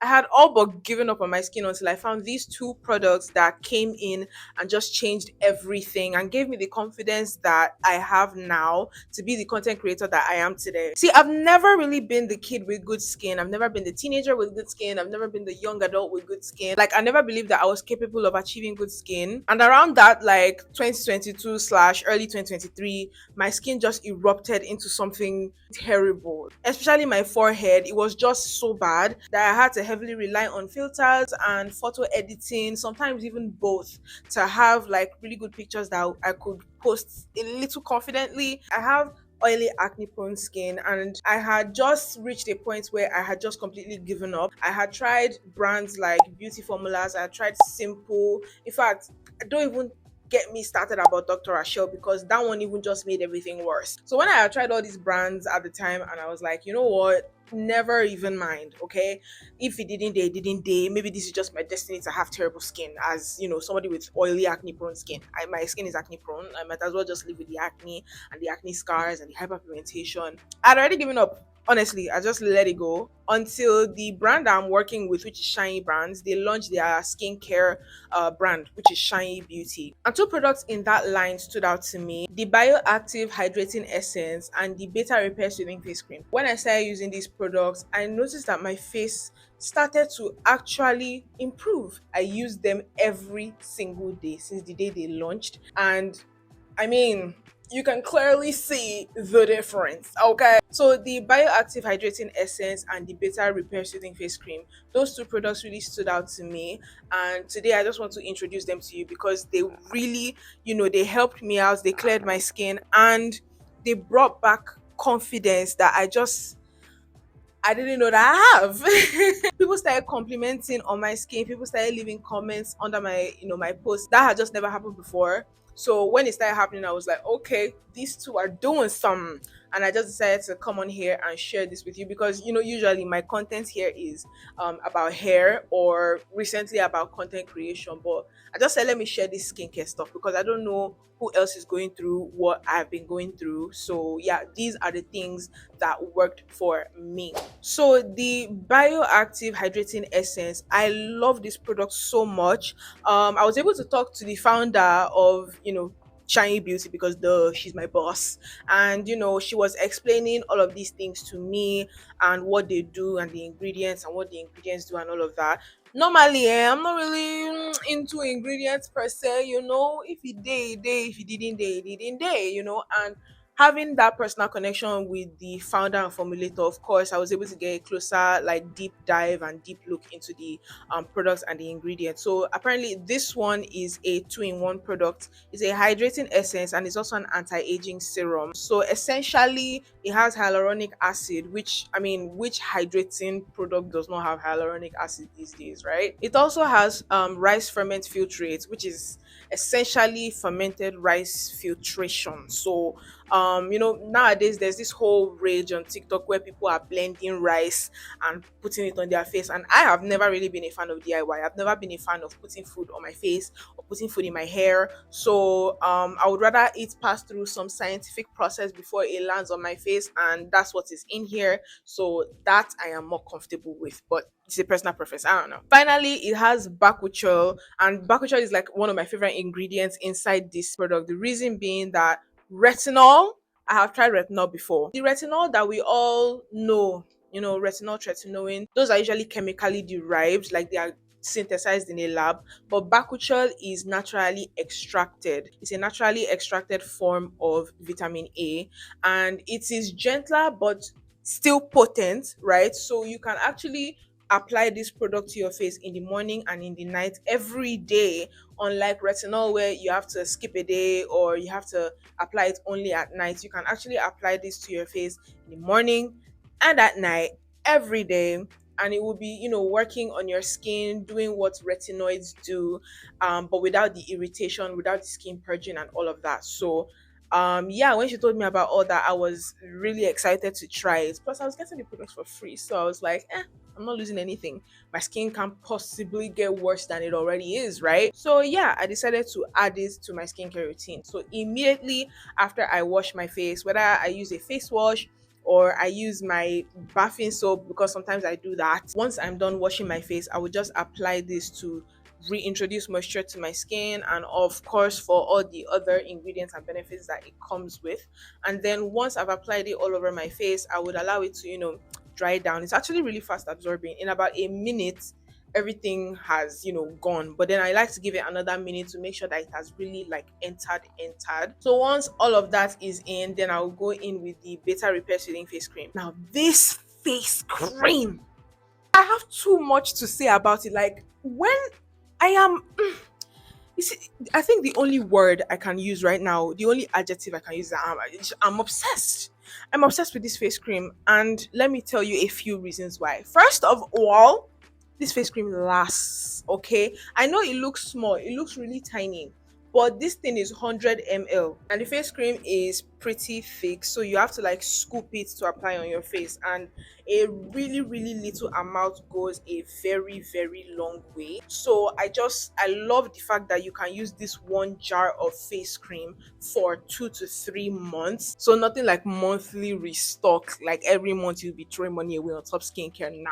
I had all but given up on my skin until I found these two products that came in and just changed everything and gave me the confidence that I have now to be the content creator that I am today. See, I've never really been the kid with good skin. I've never been the teenager with good skin. I've never been the young adult with good skin. Like, I never believed that I was capable of achieving good skin. And around that, like 2022 slash early 2023, my skin just erupted into something terrible. Especially my forehead. It was just so bad that I had to heavily rely on filters and photo editing, sometimes even both, to have like really good pictures that I could post a little confidently. I have oily acne prone skin and I had just reached a point where I had just completely given up. I had tried brands like beauty formulas, I had tried simple. In fact, I don't even get me started about Dr. Rachel because that one even just made everything worse. So when I had tried all these brands at the time and I was like, you know what? Never even mind, okay? If it didn't day, it didn't day. Maybe this is just my destiny to have terrible skin. As you know, somebody with oily acne prone skin. My skin is acne prone. I might as well just live with the acne and the acne scars and the hyperpigmentation. I'd already given up. Honestly, I just let it go until the brand I'm working with, which is Shiny Brands, they launched their skincare brand, which is Shiny Beauty. And two products in that line stood out to me: the Bioactive Hydrating Essence and the Beta Repair Soothing Face Cream. When I started using these products, I noticed that my face started to actually improve. I used them every single day since the day they launched. And I mean, you can clearly see the difference, okay? So the Bioactive Hydrating Essence and the Beta Repair Soothing Face Cream, those two products really stood out to me. And today I just want to introduce them to you because they really, they helped me out, they cleared my skin, and they brought back confidence that I didn't know that I have. People started complimenting on my skin. People started leaving comments under my post. That had just never happened before. So when it started happening, I was like, okay, these two are doing something. And I just decided to come on here and share this with you because usually my content here is about hair or recently about content creation. But I just said let me share this skincare stuff because I don't know who else is going through what I've been going through. So yeah, these are the things that worked for me. So the Bioactive Hydrating Essence, I love this product so much. I was able to talk to the founder of Shiny Beauty because she's my boss, and she was explaining all of these things to me and what they do and the ingredients and what the ingredients do and all of that. Normally, I'm not really into ingredients per se. If it day, if it didn't day, it didn't day. And having that personal connection with the founder and formulator, of course, I was able to get a closer, like deep dive and deep look into the products and the ingredients. So apparently, this one is a two-in-one product. It's a hydrating essence and it's also an anti-aging serum. So essentially, it has hyaluronic acid, which hydrating product does not have hyaluronic acid these days, right? It also has rice ferment filtrate, which is essentially fermented rice filtration. So nowadays there's this whole rage on TikTok where people are blending rice and putting it on their face, and I have never really been a fan of DIY. I've never been a fan of putting food on my face or putting food in my hair. So I would rather it pass through some scientific process before it lands on my face, and that's what is in here. So that I am more comfortable with, but it's a personal preference. I don't know. Finally, it has bakuchiol, and bakuchiol is like one of my favorite ingredients inside this product. The reason being that retinol, I have tried retinol before. The retinol that we all know, retinol, tretinoin, those are usually chemically derived, like they are synthesized in a lab. But bakuchiol is naturally extracted. It's a naturally extracted form of vitamin A, and it is gentler but still potent, right? So you can actually apply this product to your face in the morning and in the night every day, unlike retinol where you have to skip a day or you have to apply it only at night. You can actually apply this to your face in the morning and at night every day, and it will be working on your skin, doing what retinoids do, but without the irritation, without the skin purging and all of that. So yeah, when she told me about all that, I was really excited to try it. Plus I was getting the products for free, so I was like, I'm not losing anything. My skin can't possibly get worse than it already is, right? So yeah, I decided to add this to my skincare routine. So immediately after I wash my face, whether I use a face wash or I use my bathing soap because sometimes I do that. Once I'm done washing my face, I would just apply this to reintroduce moisture to my skin, and of course for all the other ingredients and benefits that it comes with. And then once I've applied it all over my face, I would allow it to, dry down. It's actually really fast absorbing. In about a minute, everything has, gone. But then I like to give it another minute to make sure that it has really like entered. So once all of that is in, then I'll go in with the beta repair soothing face cream. Now this face cream, I have too much to say about it. Like when I am you see, I think the only word I can use right now, the only adjective I can use, is that I'm obsessed. I'm obsessed with this face cream, and let me tell you a few reasons why. First of all, this face cream lasts. Okay, I know it looks small, it looks really tiny, but this thing is 100 ml, and the face cream is pretty thick, so you have to like scoop it to apply on your face, and a really little amount goes a very long way. So I love the fact that you can use this one jar of face cream for 2 to 3 months. So nothing like monthly restock, like every month you'll be throwing money away on top skincare. Nah,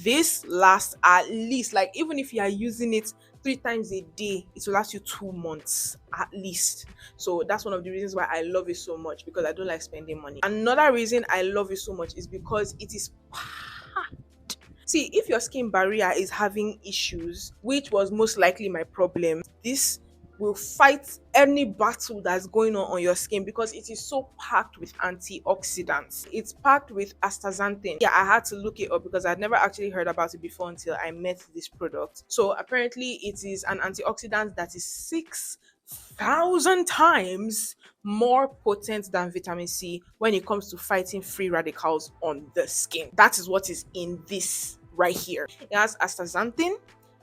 this lasts at least, like even if you are using it 3 times a day, it will last you 2 months at least. So that's one of the reasons why I love it so much, because I don't like spending money. Another reason I love it so much is because it is packed. See, if your skin barrier is having issues, which was most likely my problem, this will fight any battle that's going on your skin, because it is so packed with antioxidants. It's packed with astaxanthin. Yeah, I had to look it up because I'd never actually heard about it before until I met this product. So apparently it is an antioxidant that is 6,000 times more potent than vitamin C when it comes to fighting free radicals on the skin. That is what is in this right here. It has astaxanthin,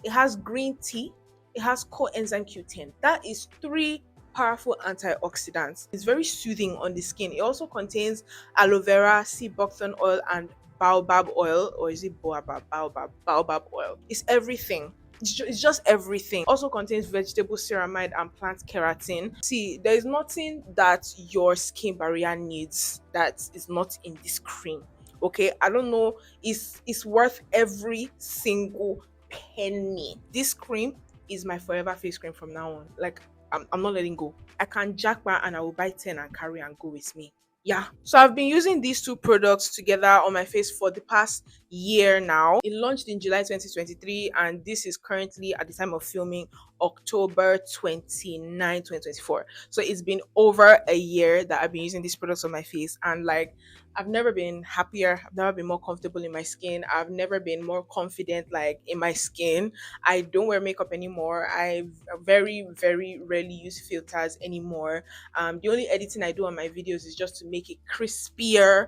it has green tea, it has coenzyme Q10. That is 3 powerful antioxidants. It's very soothing on the skin. It also contains aloe vera, sea buckthorn oil, and baobab oil, or is it baobab oil. It's everything. It's just everything. Also contains vegetable ceramide and plant keratin. See, there is nothing that your skin barrier needs that is not in this cream. Okay, I don't know. It's worth every single penny. This cream is my forever face cream from now on. Like, I'm not letting go. I can jackpot and I will buy 10 and carry and go with me. Yeah. So I've been using these two products together on my face for the past year now. It launched in July 2023, and this is currently, at the time of filming, October 29, 2024. So it's been over a year that I've been using these products on my face, and like I've never been happier. I've never been more comfortable in my skin. I've never been more confident like in my skin. I don't wear makeup anymore. I very rarely use filters anymore. The only editing I do on my videos is just to make it crispier,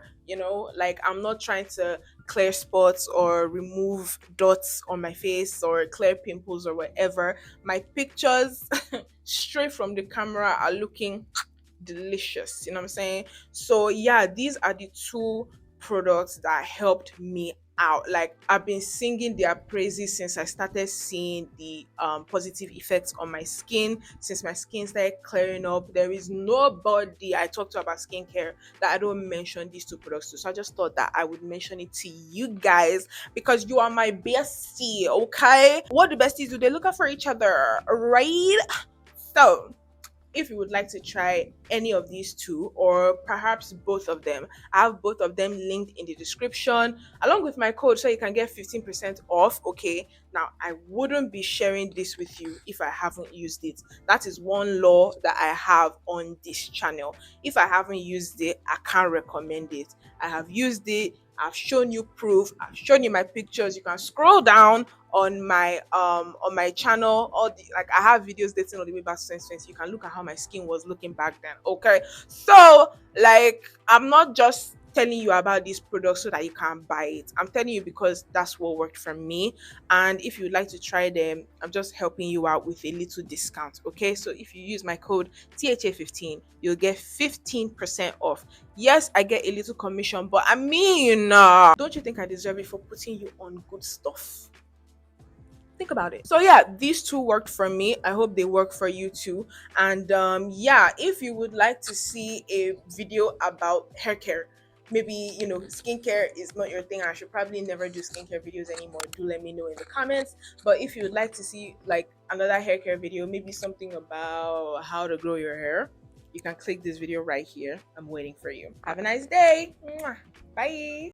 like I'm not trying to clear spots or remove dots on my face or clear pimples or whatever. My pictures straight from the camera are looking delicious, you know what I'm saying? So yeah, these are the two products that helped me out. Like I've been singing their praises since I started seeing the positive effects on my skin, since my skin started clearing up. There is nobody I talk to about skincare that I don't mention these two products to. So I just thought that I would mention it to you guys because you are my bestie. Okay, what do besties do? They look out for each other, right? So if you would like to try any of these two or perhaps both of them, I have both of them linked in the description along with my code so you can get 15% off. Okay, now I wouldn't be sharing this with you if I haven't used it. That is one law that I have on this channel. If I haven't used it, I can't recommend it. I have used it, I've shown you proof, I've shown you my pictures. You can scroll down on my channel. All the, like, I have videos dating all the way back to 2020. You can look at how my skin was looking back then. Okay, so like I'm not just telling you about these products so that you can buy it. I'm telling you because that's what worked for me, and if you'd like to try them, I'm just helping you out with a little discount. Okay, so if you use my code THA15, you'll get 15% off. Yes, I get a little commission, but I mean, don't you think I deserve it for putting you on good stuff? Think about it. So yeah, these two worked for me. I hope they work for you too. And yeah, if you would like to see a video about hair care, maybe skincare is not your thing, I should probably never do skincare videos anymore, do let me know in the comments. But if you would like to see like another hair care video, maybe something about how to grow your hair, you can click this video right here. I'm waiting for you. Have a nice day. Mwah. Bye.